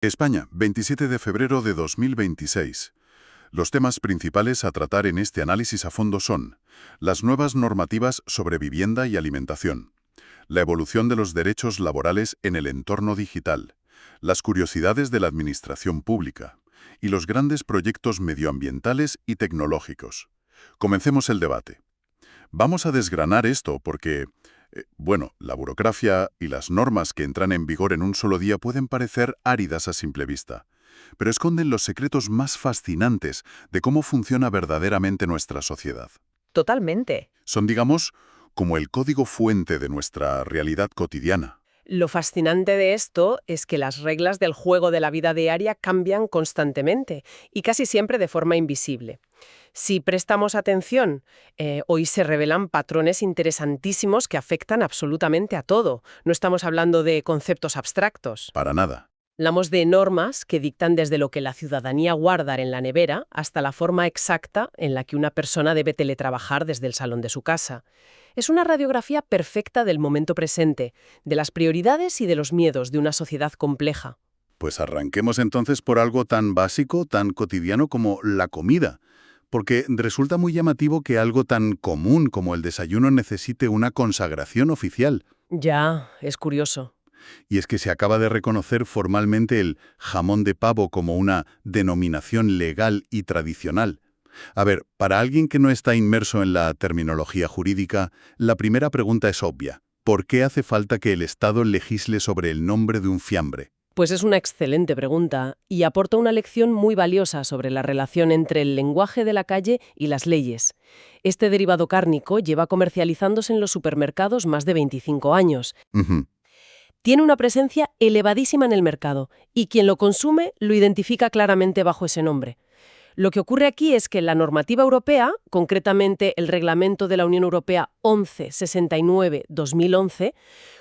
España, 27 de febrero de 2026. Los temas principales a tratar en este análisis a fondo son las nuevas normativas sobre vivienda y alimentación, la evolución de los derechos laborales en el entorno digital, las curiosidades de la administración pública y los grandes proyectos medioambientales y tecnológicos. Comencemos el debate. Vamos a desgranar esto porque, la burocracia y las normas que entran en vigor en un solo día pueden parecer áridas a simple vista, pero esconden los secretos más fascinantes de cómo funciona verdaderamente nuestra sociedad. Totalmente. Son, digamos, como el código fuente de nuestra realidad cotidiana. Lo fascinante de esto es que las reglas del juego de la vida diaria cambian constantemente y casi siempre de forma invisible. Si prestamos atención, hoy se revelan patrones interesantísimos que afectan absolutamente a todo. No estamos hablando de conceptos abstractos. Para nada. Hablamos de normas que dictan desde lo que la ciudadanía guarda en la nevera hasta la forma exacta en la que una persona debe teletrabajar desde el salón de su casa. Es una radiografía perfecta del momento presente, de las prioridades y de los miedos de una sociedad compleja. Pues arranquemos entonces por algo tan básico, tan cotidiano como la comida, porque resulta muy llamativo que algo tan común como el desayuno necesite una consagración oficial. Ya, es curioso. Y es que se acaba de reconocer formalmente el jamón de pavo como una denominación legal y tradicional. A ver, para alguien que no está inmerso en la terminología jurídica, la primera pregunta es obvia. ¿Por qué hace falta que el Estado legisle sobre el nombre de un fiambre? Pues es una excelente pregunta y aporta una lección muy valiosa sobre la relación entre el lenguaje de la calle y las leyes. Este derivado cárnico lleva comercializándose en los supermercados más de 25 años. Ujú. Tiene una presencia elevadísima en el mercado y quien lo consume lo identifica claramente bajo ese nombre. Lo que ocurre aquí es que la normativa europea, concretamente el Reglamento de la Unión Europea 1169/2011,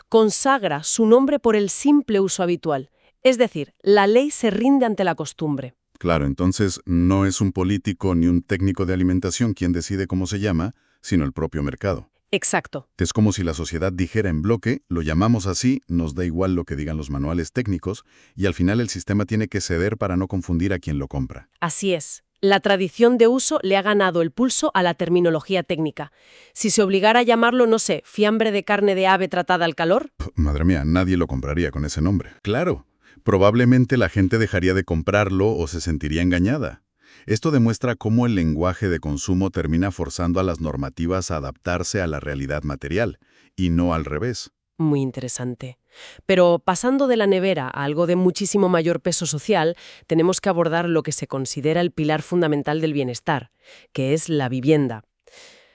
consagra su nombre por el simple uso habitual. Es decir, la ley se rinde ante la costumbre. Claro, entonces no es un político ni un técnico de alimentación quien decide cómo se llama, sino el propio mercado. Exacto. Es como si la sociedad dijera en bloque, lo llamamos así, nos da igual lo que digan los manuales técnicos, y al final el sistema tiene que ceder para no confundir a quien lo compra. Así es. La tradición de uso le ha ganado el pulso a la terminología técnica. Si se obligara a llamarlo, no sé, fiambre de carne de ave tratada al calor. Madre mía, nadie lo compraría con ese nombre. Claro, probablemente la gente dejaría de comprarlo o se sentiría engañada. Esto demuestra cómo el lenguaje de consumo termina forzando a las normativas a adaptarse a la realidad material, y no al revés. Muy interesante. Pero pasando de la nevera a algo de muchísimo mayor peso social, tenemos que abordar lo que se considera el pilar fundamental del bienestar, que es la vivienda.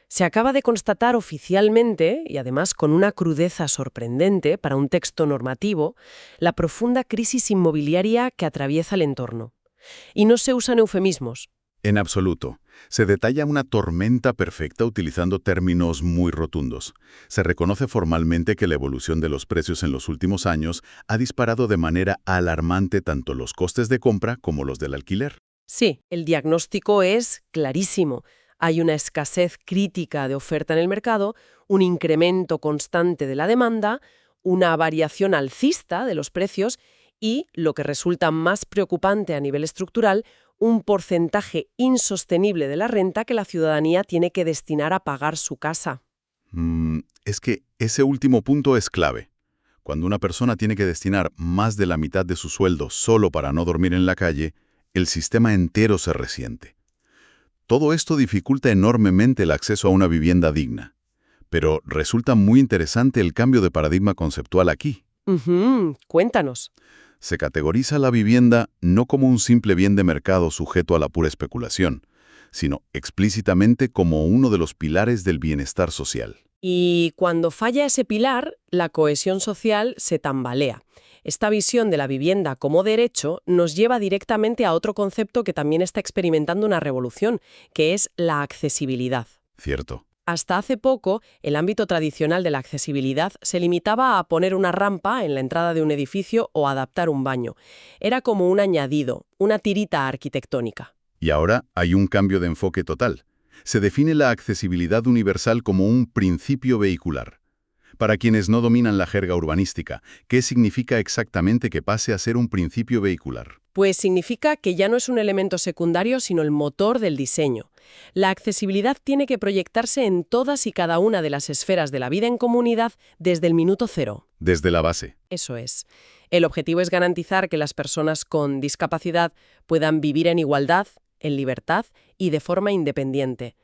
Se acaba de constatar oficialmente, y además con una crudeza sorprendente para un texto normativo, la profunda crisis inmobiliaria que atraviesa el entorno. Y no se usan eufemismos. En absoluto. Se detalla una tormenta perfecta utilizando términos muy rotundos. Se reconoce formalmente que la evolución de los precios en los últimos años ha disparado de manera alarmante tanto los costes de compra como los del alquiler. Sí, el diagnóstico es clarísimo. Hay una escasez crítica de oferta en el mercado, un incremento constante de la demanda, una variación alcista de los precios y, lo que resulta más preocupante a nivel estructural, un porcentaje insostenible de la renta que la ciudadanía tiene que destinar a pagar su casa. Es que ese último punto es clave. Cuando una persona tiene que destinar más de la mitad de su sueldo solo para no dormir en la calle, el sistema entero se resiente. Todo esto dificulta enormemente el acceso a una vivienda digna. Pero resulta muy interesante el cambio de paradigma conceptual aquí. Cuéntanos. Se categoriza la vivienda no como un simple bien de mercado sujeto a la pura especulación, sino explícitamente como uno de los pilares del bienestar social. Y cuando falla ese pilar, la cohesión social se tambalea. Esta visión de la vivienda como derecho nos lleva directamente a otro concepto que también está experimentando una revolución, que es la accesibilidad. Cierto. Hasta hace poco, el ámbito tradicional de la accesibilidad se limitaba a poner una rampa en la entrada de un edificio o adaptar un baño. Era como un añadido, una tirita arquitectónica. Y ahora hay un cambio de enfoque total. Se define la accesibilidad universal como un principio vehicular. Para quienes no dominan la jerga urbanística, ¿qué significa exactamente que pase a ser un principio vehicular? Pues significa que ya no es un elemento secundario, sino el motor del diseño. La accesibilidad tiene que proyectarse en todas y cada una de las esferas de la vida en comunidad desde el minuto cero. Desde la base. Eso es. El objetivo es garantizar que las personas con discapacidad puedan vivir en igualdad, en libertad y de forma independiente.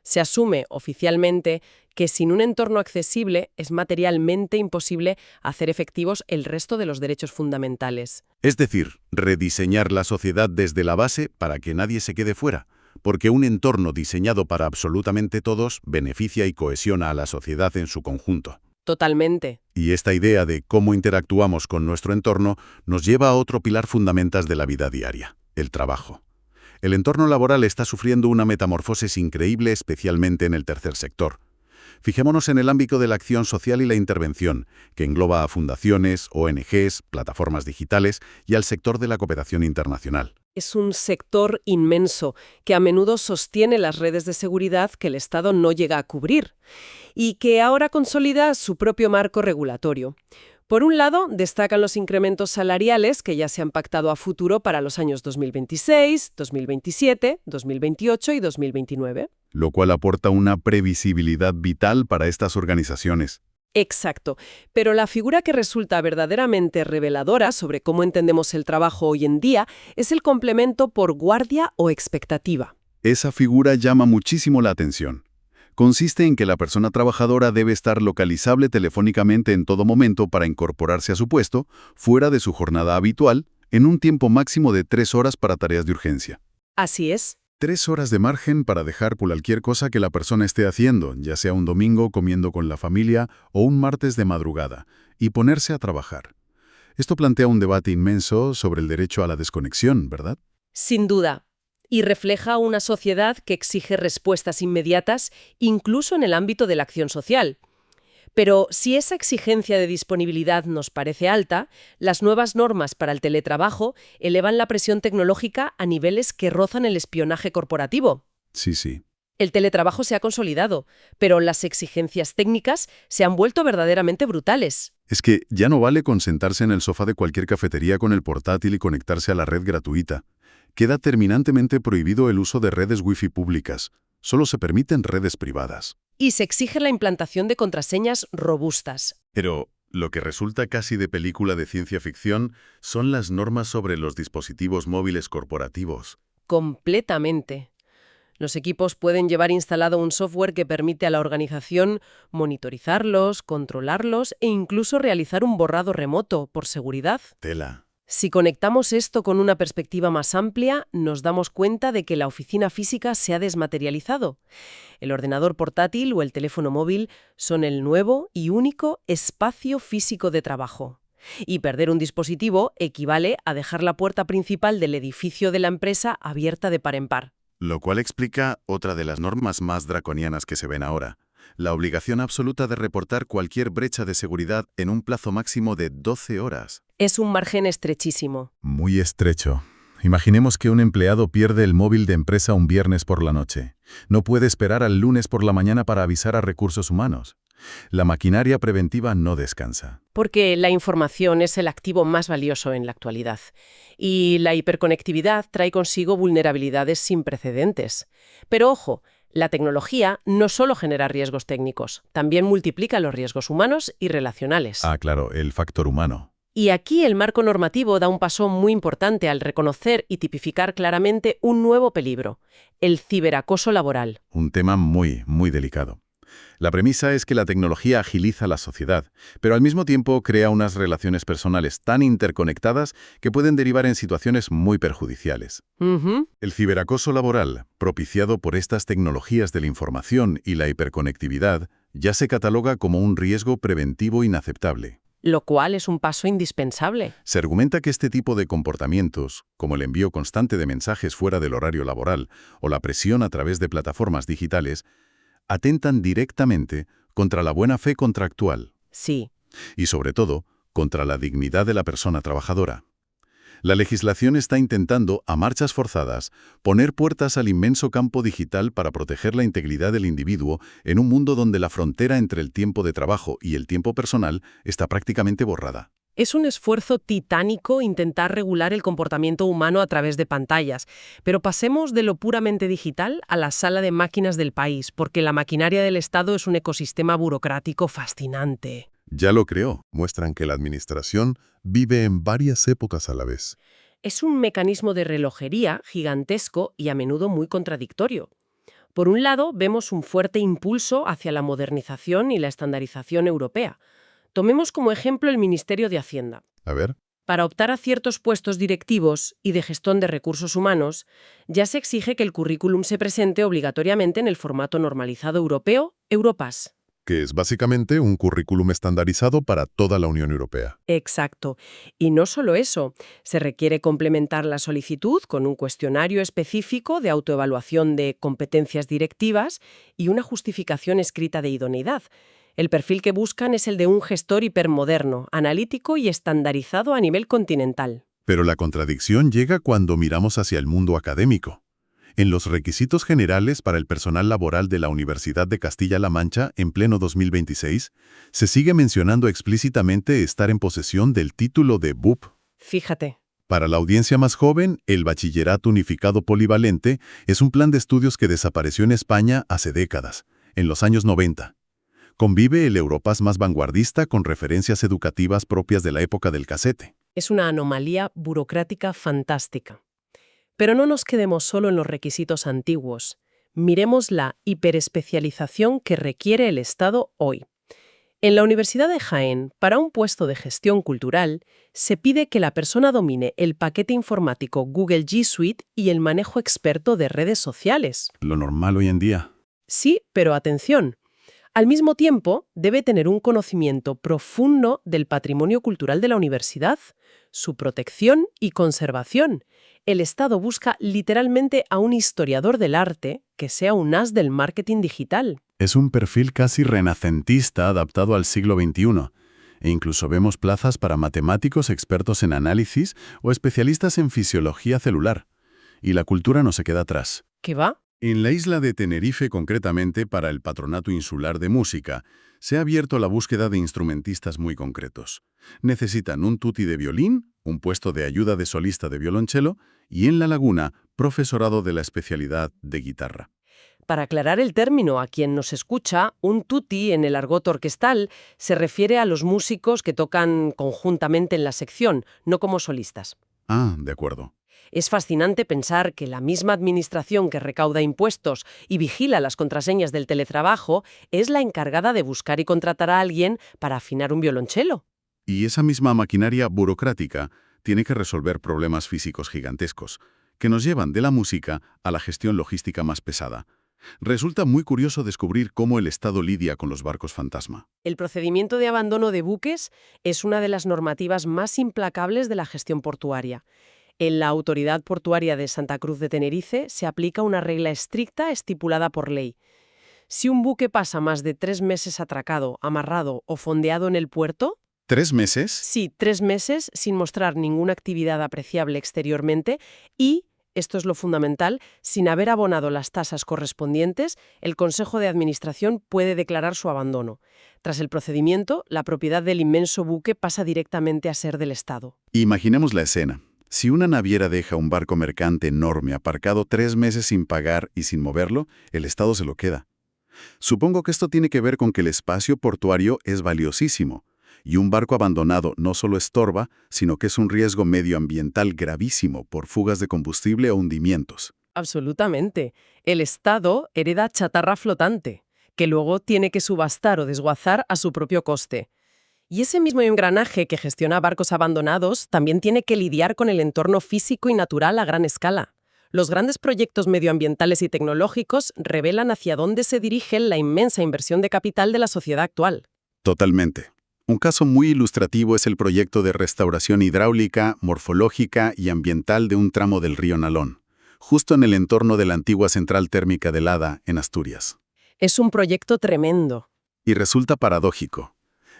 Se asume oficialmente que sin un entorno accesible es materialmente imposible hacer efectivos el resto de los derechos fundamentales. Es decir, rediseñar la sociedad desde la base para que nadie se quede fuera, porque un entorno diseñado para absolutamente todos beneficia y cohesiona a la sociedad en su conjunto. Totalmente. Y esta idea de cómo interactuamos con nuestro entorno nos lleva a otro pilar fundamental de la vida diaria, el trabajo. El entorno laboral está sufriendo una metamorfosis increíble, especialmente en el tercer sector. Fijémonos en el ámbito de la acción social y la intervención, que engloba a fundaciones, ONGs, plataformas digitales y al sector de la cooperación internacional. Es un sector inmenso que a menudo sostiene las redes de seguridad que el Estado no llega a cubrir y que ahora consolida su propio marco regulatorio. Por un lado, destacan los incrementos salariales que ya se han pactado a futuro para los años 2026, 2027, 2028 y 2029. Lo cual aporta una previsibilidad vital para estas organizaciones. Exacto, pero la figura que resulta verdaderamente reveladora sobre cómo entendemos el trabajo hoy en día es el complemento por guardia o expectativa. Esa figura llama muchísimo la atención. Consiste en que la persona trabajadora debe estar localizable telefónicamente en todo momento para incorporarse a su puesto, fuera de su jornada habitual, en un tiempo máximo de 3 horas para tareas de urgencia. Así es. 3 horas de margen para dejar cualquier cosa que la persona esté haciendo, ya sea un domingo comiendo con la familia o un martes de madrugada, y ponerse a trabajar. Esto plantea un debate inmenso sobre el derecho a la desconexión, ¿verdad? Sin duda. Y refleja una sociedad que exige respuestas inmediatas, incluso en el ámbito de la acción social. Pero si esa exigencia de disponibilidad nos parece alta, las nuevas normas para el teletrabajo elevan la presión tecnológica a niveles que rozan el espionaje corporativo. Sí. El teletrabajo se ha consolidado, pero las exigencias técnicas se han vuelto verdaderamente brutales. Es que ya no vale con sentarse en el sofá de cualquier cafetería con el portátil y conectarse a la red gratuita. Queda terminantemente prohibido el uso de redes Wi-Fi públicas. Solo se permiten redes privadas. Y se exige la implantación de contraseñas robustas. Pero lo que resulta casi de película de ciencia ficción son las normas sobre los dispositivos móviles corporativos. Completamente. Los equipos pueden llevar instalado un software que permite a la organización monitorizarlos, controlarlos e incluso realizar un borrado remoto por seguridad. Tela. Si conectamos esto con una perspectiva más amplia, nos damos cuenta de que la oficina física se ha desmaterializado. El ordenador portátil o el teléfono móvil son el nuevo y único espacio físico de trabajo. Y perder un dispositivo equivale a dejar la puerta principal del edificio de la empresa abierta de par en par. Lo cual explica otra de las normas más draconianas que se ven ahora. La obligación absoluta de reportar cualquier brecha de seguridad en un plazo máximo de 12 horas. Es un margen estrechísimo. Muy estrecho. Imaginemos que un empleado pierde el móvil de empresa un viernes por la noche. No puede esperar al lunes por la mañana para avisar a recursos humanos. La maquinaria preventiva no descansa. Porque la información es el activo más valioso en la actualidad. Y la hiperconectividad trae consigo vulnerabilidades sin precedentes. Pero ojo, la tecnología no solo genera riesgos técnicos, también multiplica los riesgos humanos y relacionales. Ah, claro, el factor humano. Y aquí el marco normativo da un paso muy importante al reconocer y tipificar claramente un nuevo peligro, el ciberacoso laboral. Un tema muy delicado. La premisa es que la tecnología agiliza la sociedad, pero al mismo tiempo crea unas relaciones personales tan interconectadas que pueden derivar en situaciones muy perjudiciales. El ciberacoso laboral, propiciado por estas tecnologías de la información y la hiperconectividad, ya se cataloga como un riesgo preventivo inaceptable. Lo cual es un paso indispensable. Se argumenta que este tipo de comportamientos, como el envío constante de mensajes fuera del horario laboral o la presión a través de plataformas digitales, atentan directamente contra la buena fe contractual. Sí. Y sobre todo, contra la dignidad de la persona trabajadora. La legislación está intentando, a marchas forzadas, poner puertas al inmenso campo digital para proteger la integridad del individuo en un mundo donde la frontera entre el tiempo de trabajo y el tiempo personal está prácticamente borrada. Es un esfuerzo titánico intentar regular el comportamiento humano a través de pantallas, pero pasemos de lo puramente digital a la sala de máquinas del país, porque la maquinaria del Estado es un ecosistema burocrático fascinante. Ya lo creo. Muestran que la administración vive en varias épocas a la vez. Es un mecanismo de relojería gigantesco y a menudo muy contradictorio. Por un lado, vemos un fuerte impulso hacia la modernización y la estandarización europea. Tomemos como ejemplo el Ministerio de Hacienda. A ver, Para optar a ciertos puestos directivos y de gestión de recursos humanos, ya se exige que el currículum se presente obligatoriamente en el formato normalizado europeo, Europass. que es básicamente un currículum estandarizado para toda la Unión Europea. Exacto. Y no solo eso, se requiere complementar la solicitud con un cuestionario específico de autoevaluación de competencias directivas y una justificación escrita de idoneidad. El perfil que buscan es el de un gestor hipermoderno, analítico y estandarizado a nivel continental. Pero la contradicción llega cuando miramos hacia el mundo académico. En los requisitos generales para el personal laboral de la Universidad de Castilla-La Mancha, en pleno 2026, se sigue mencionando explícitamente estar en posesión del título de BUP. Fíjate. Para la audiencia más joven, el Bachillerato Unificado Polivalente es un plan de estudios que desapareció en España hace décadas, en los años 90. Convive el Europass más vanguardista con referencias educativas propias de la época del casete. Es una anomalía burocrática fantástica. Pero no nos quedemos solo en los requisitos antiguos. Miremos la hiperespecialización que requiere el Estado hoy. En la Universidad de Jaén, para un puesto de gestión cultural, se pide que la persona domine el paquete informático Google G Suite y el manejo experto de redes sociales. Lo normal hoy en día. Sí, pero atención. Al mismo tiempo, debe tener un conocimiento profundo del patrimonio cultural de la universidad, su protección y conservación. El Estado busca literalmente a un historiador del arte que sea un as del marketing digital. Es un perfil casi renacentista adaptado al siglo XXI. E incluso vemos plazas para matemáticos expertos en análisis o especialistas en fisiología celular. Y la cultura no se queda atrás. ¿Qué va? En la isla de Tenerife, concretamente para el Patronato Insular de Música, se ha abierto la búsqueda de instrumentistas muy concretos. Necesitan un tutti de violín, un puesto de ayuda de solista de violonchelo y en La Laguna, profesorado de la especialidad de guitarra. Para aclarar el término a quien nos escucha, un tutti en el argot orquestal se refiere a los músicos que tocan conjuntamente en la sección, no como solistas. Ah, de acuerdo. Es fascinante pensar que la misma administración que recauda impuestos y vigila las contraseñas del teletrabajo es la encargada de buscar y contratar a alguien para afinar un violonchelo. Y esa misma maquinaria burocrática tiene que resolver problemas físicos gigantescos, que nos llevan de la música a la gestión logística más pesada. Resulta muy curioso descubrir cómo el Estado lidia con los barcos fantasma. El procedimiento de abandono de buques es una de las normativas más implacables de la gestión portuaria. En la Autoridad Portuaria de Santa Cruz de Tenerife se aplica una regla estricta estipulada por ley. Si un buque pasa más de 3 meses atracado, amarrado o fondeado en el puerto, ¿3 meses? sí, 3 meses sin mostrar ninguna actividad apreciable exteriormente y, esto es lo fundamental, sin haber abonado las tasas correspondientes, el Consejo de Administración puede declarar su abandono. Tras el procedimiento, la propiedad del inmenso buque pasa directamente a ser del Estado. Imaginemos la escena. Si una naviera deja un barco mercante enorme aparcado 3 meses sin pagar y sin moverlo, el Estado se lo queda. Supongo que esto tiene que ver con que el espacio portuario es valiosísimo, y un barco abandonado no solo estorba, sino que es un riesgo medioambiental gravísimo por fugas de combustible o hundimientos. Absolutamente. El Estado hereda chatarra flotante, que luego tiene que subastar o desguazar a su propio coste. Y ese mismo engranaje que gestiona barcos abandonados también tiene que lidiar con el entorno físico y natural a gran escala. Los grandes proyectos medioambientales y tecnológicos revelan hacia dónde se dirige la inmensa inversión de capital de la sociedad actual. Totalmente. Un caso muy ilustrativo es el proyecto de restauración hidráulica, morfológica y ambiental de un tramo del río Nalón, justo en el entorno de la antigua central térmica de Lada, en Asturias. Es un proyecto tremendo. Y resulta paradójico.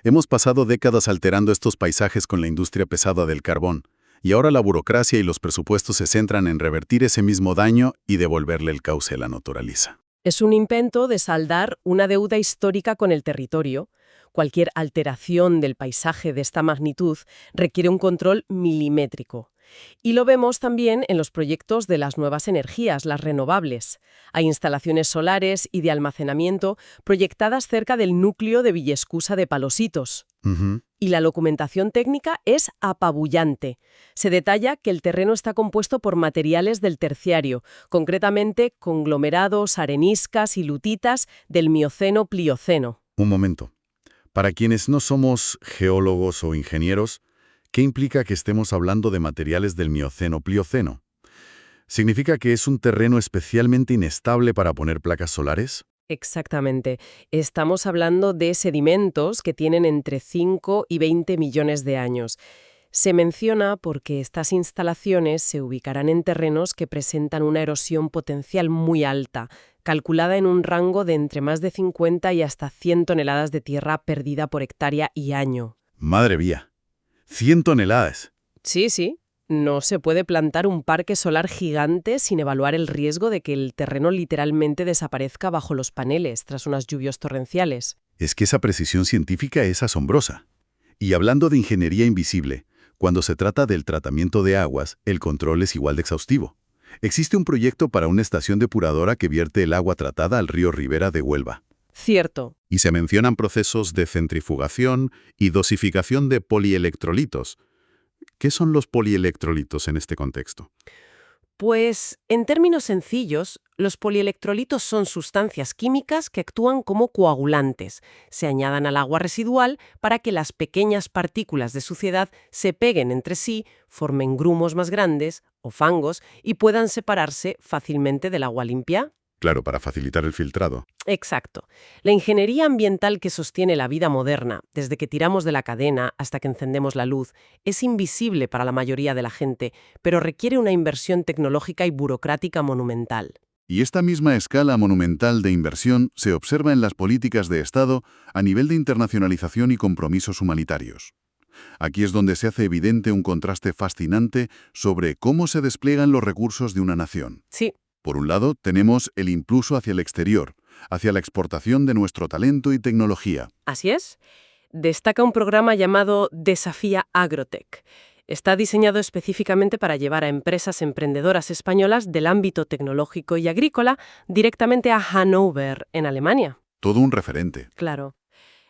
Hemos pasado décadas alterando estos paisajes con la industria pesada del carbón. Y ahora la burocracia y los presupuestos se centran en revertir ese mismo daño y devolverle el cauce a la naturaleza. Es un intento de saldar una deuda histórica con el territorio. Cualquier alteración del paisaje de esta magnitud requiere un control milimétrico. Y lo vemos también en los proyectos de las nuevas energías, las renovables. Hay instalaciones solares y de almacenamiento proyectadas cerca del núcleo de Villescusa de Palositos. Ujú. Y la documentación técnica es apabullante. Se detalla que el terreno está compuesto por materiales del Terciario, concretamente conglomerados, areniscas y lutitas del Mioceno-Plioceno. Un momento. Para quienes no somos geólogos o ingenieros, ¿qué implica que estemos hablando de materiales del Mioceno-Plioceno? ¿Significa que es un terreno especialmente inestable para poner placas solares? Exactamente. Estamos hablando de sedimentos que tienen entre 5 y 20 millones de años. Se menciona porque estas instalaciones se ubicarán en terrenos que presentan una erosión potencial muy alta, calculada en un rango de entre más de 50 y hasta 100 toneladas de tierra perdida por hectárea y año. Madre mía, 100 toneladas. Sí, sí. No se puede plantar un parque solar gigante sin evaluar el riesgo de que el terreno literalmente desaparezca bajo los paneles tras unas lluvias torrenciales. Es que esa precisión científica es asombrosa. Y hablando de ingeniería invisible, cuando se trata del tratamiento de aguas, el control es igual de exhaustivo. Existe un proyecto para una estación depuradora que vierte el agua tratada al río Ribera de Huelva. Cierto. Y se mencionan procesos de centrifugación y dosificación de polielectrolitos. ¿Qué son los polielectrolitos en este contexto? Pues, en términos sencillos, los polielectrolitos son sustancias químicas que actúan como coagulantes. Se añadan al agua residual para que las pequeñas partículas de suciedad se peguen entre sí, formen grumos más grandes o fangos y puedan separarse fácilmente del agua limpia. Claro, para facilitar el filtrado. Exacto. La ingeniería ambiental que sostiene la vida moderna, desde que tiramos de la cadena hasta que encendemos la luz, es invisible para la mayoría de la gente, pero requiere una inversión tecnológica y burocrática monumental. Y esta misma escala monumental de inversión se observa en las políticas de Estado a nivel de internacionalización y compromisos humanitarios. Aquí es donde se hace evidente un contraste fascinante sobre cómo se despliegan los recursos de una nación. Sí. Por un lado, tenemos el impulso hacia el exterior, hacia la exportación de nuestro talento y tecnología. Así es. Destaca un programa llamado Desafía Agrotech. Está diseñado específicamente para llevar a empresas emprendedoras españolas del ámbito tecnológico y agrícola directamente a Hannover, en Alemania. Todo un referente. Claro.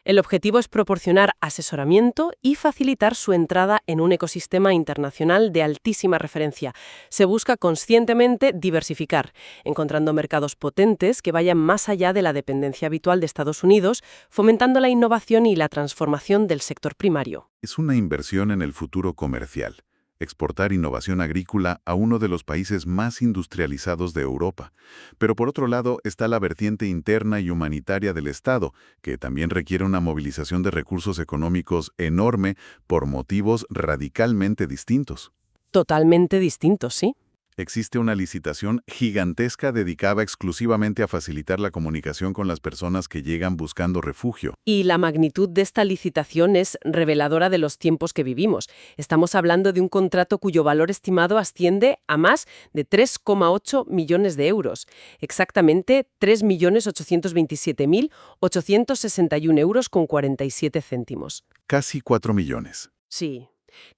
El objetivo es proporcionar asesoramiento y facilitar su entrada en un ecosistema internacional de altísima referencia. Se busca conscientemente diversificar, encontrando mercados potentes que vayan más allá de la dependencia habitual de Estados Unidos, fomentando la innovación y la transformación del sector primario. Es una inversión en el futuro comercial. Exportar innovación agrícola a uno de los países más industrializados de Europa. Pero por otro lado está la vertiente interna y humanitaria del Estado, que también requiere una movilización de recursos económicos enorme por motivos radicalmente distintos. Totalmente distintos, ¿sí? Existe una licitación gigantesca dedicada exclusivamente a facilitar la comunicación con las personas que llegan buscando refugio. Y la magnitud de esta licitación es reveladora de los tiempos que vivimos. Estamos hablando de un contrato cuyo valor estimado asciende a más de 3,8 millones de euros. Exactamente 3.827.861 euros con 47 céntimos. Casi 4 millones. Sí.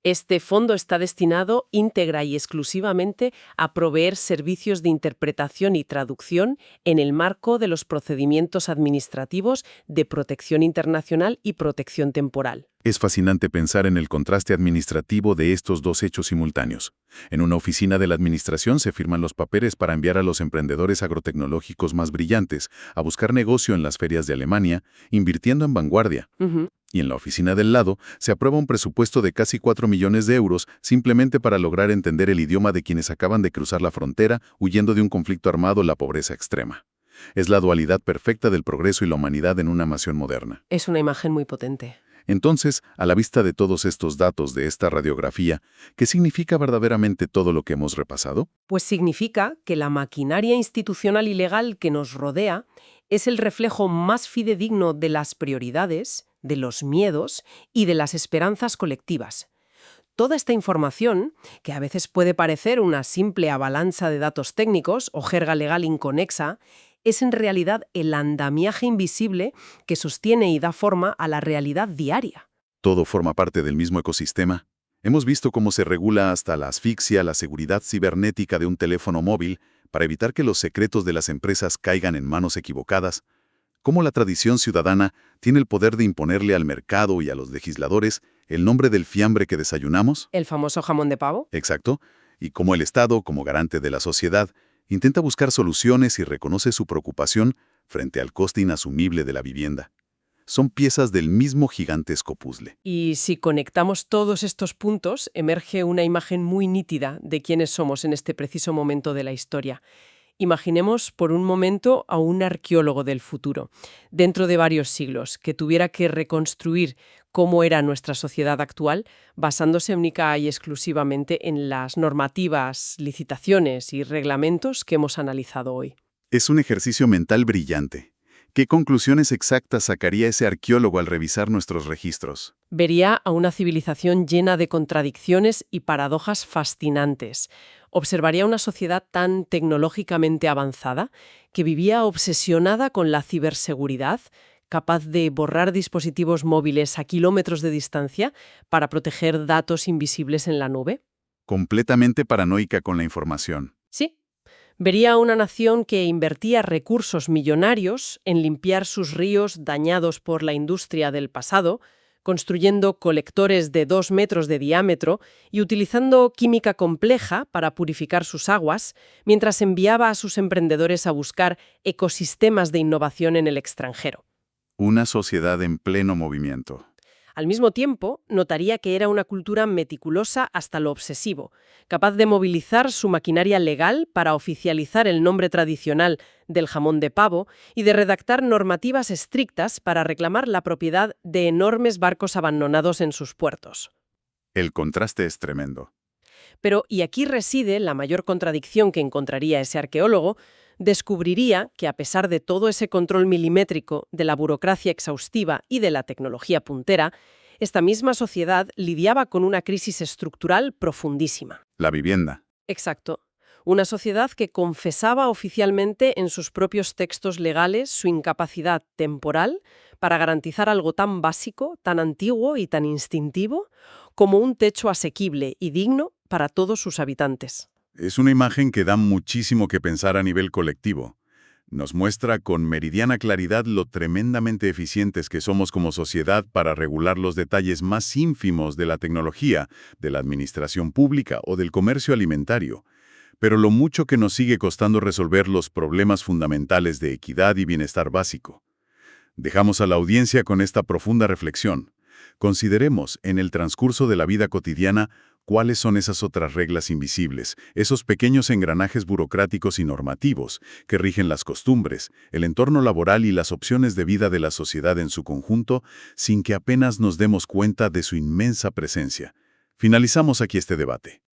Este fondo está destinado íntegra y exclusivamente a proveer servicios de interpretación y traducción en el marco de los procedimientos administrativos de protección internacional y protección temporal. Es fascinante pensar en el contraste administrativo de estos dos hechos simultáneos. En una oficina de la administración se firman los papeles para enviar a los emprendedores agrotecnológicos más brillantes a buscar negocio en las ferias de Alemania, invirtiendo en vanguardia. Y en la oficina del lado se aprueba un presupuesto de casi 4 millones de euros simplemente para lograr entender el idioma de quienes acaban de cruzar la frontera huyendo de un conflicto armado o la pobreza extrema. Es la dualidad perfecta del progreso y la humanidad en una nación moderna. Es una imagen muy potente. Entonces, a la vista de todos estos datos de esta radiografía, ¿qué significa verdaderamente todo lo que hemos repasado? Pues significa que la maquinaria institucional y legal que nos rodea es el reflejo más fidedigno de las prioridades, de los miedos y de las esperanzas colectivas. Toda esta información, que a veces puede parecer una simple avalancha de datos técnicos o jerga legal inconexa, es en realidad el andamiaje invisible que sostiene y da forma a la realidad diaria. Todo forma parte del mismo ecosistema. Hemos visto cómo se regula hasta la asfixia, la seguridad cibernética de un teléfono móvil para evitar que los secretos de las empresas caigan en manos equivocadas, cómo la tradición ciudadana tiene el poder de imponerle al mercado y a los legisladores el nombre del fiambre que desayunamos. ¿El famoso jamón de pavo? Exacto. Y cómo el Estado, como garante de la sociedad, intenta buscar soluciones y reconoce su preocupación frente al coste inasumible de la vivienda. Son piezas del mismo gigantesco puzzle. Y si conectamos todos estos puntos, emerge una imagen muy nítida de quiénes somos en este preciso momento de la historia. Imaginemos por un momento a un arqueólogo del futuro, dentro de varios siglos, que tuviera que reconstruir cómo era nuestra sociedad actual, basándose única y exclusivamente en las normativas, licitaciones y reglamentos que hemos analizado hoy. Es un ejercicio mental brillante. ¿Qué conclusiones exactas sacaría ese arqueólogo al revisar nuestros registros? Vería a una civilización llena de contradicciones y paradojas fascinantes. Observaría una sociedad tan tecnológicamente avanzada que vivía obsesionada con la ciberseguridad, capaz de borrar dispositivos móviles a kilómetros de distancia para proteger datos invisibles en la nube. Completamente paranoica con la información. Sí. Vería a una nación que invertía recursos millonarios en limpiar sus ríos dañados por la industria del pasado, construyendo colectores de 2 metros de diámetro y utilizando química compleja para purificar sus aguas, mientras enviaba a sus emprendedores a buscar ecosistemas de innovación en el extranjero. Una sociedad en pleno movimiento. Al mismo tiempo, notaría que era una cultura meticulosa hasta lo obsesivo, capaz de movilizar su maquinaria legal para oficializar el nombre tradicional del jamón de pavo y de redactar normativas estrictas para reclamar la propiedad de enormes barcos abandonados en sus puertos. El contraste es tremendo. Pero, y aquí reside la mayor contradicción que encontraría ese arqueólogo, descubriría que a pesar de todo ese control milimétrico, de la burocracia exhaustiva y de la tecnología puntera, esta misma sociedad lidiaba con una crisis estructural profundísima. La vivienda. Exacto. Una sociedad que confesaba oficialmente en sus propios textos legales su incapacidad temporal para garantizar algo tan básico, tan antiguo y tan instintivo como un techo asequible y digno para todos sus habitantes. Es una imagen que da muchísimo que pensar a nivel colectivo. Nos muestra con meridiana claridad lo tremendamente eficientes que somos como sociedad para regular los detalles más ínfimos de la tecnología, de la administración pública o del comercio alimentario, pero lo mucho que nos sigue costando resolver los problemas fundamentales de equidad y bienestar básico. Dejamos a la audiencia con esta profunda reflexión. Consideremos, en el transcurso de la vida cotidiana, ¿cuáles son esas otras reglas invisibles, esos pequeños engranajes burocráticos y normativos que rigen las costumbres, el entorno laboral y las opciones de vida de la sociedad en su conjunto, sin que apenas nos demos cuenta de su inmensa presencia? Finalizamos aquí este debate.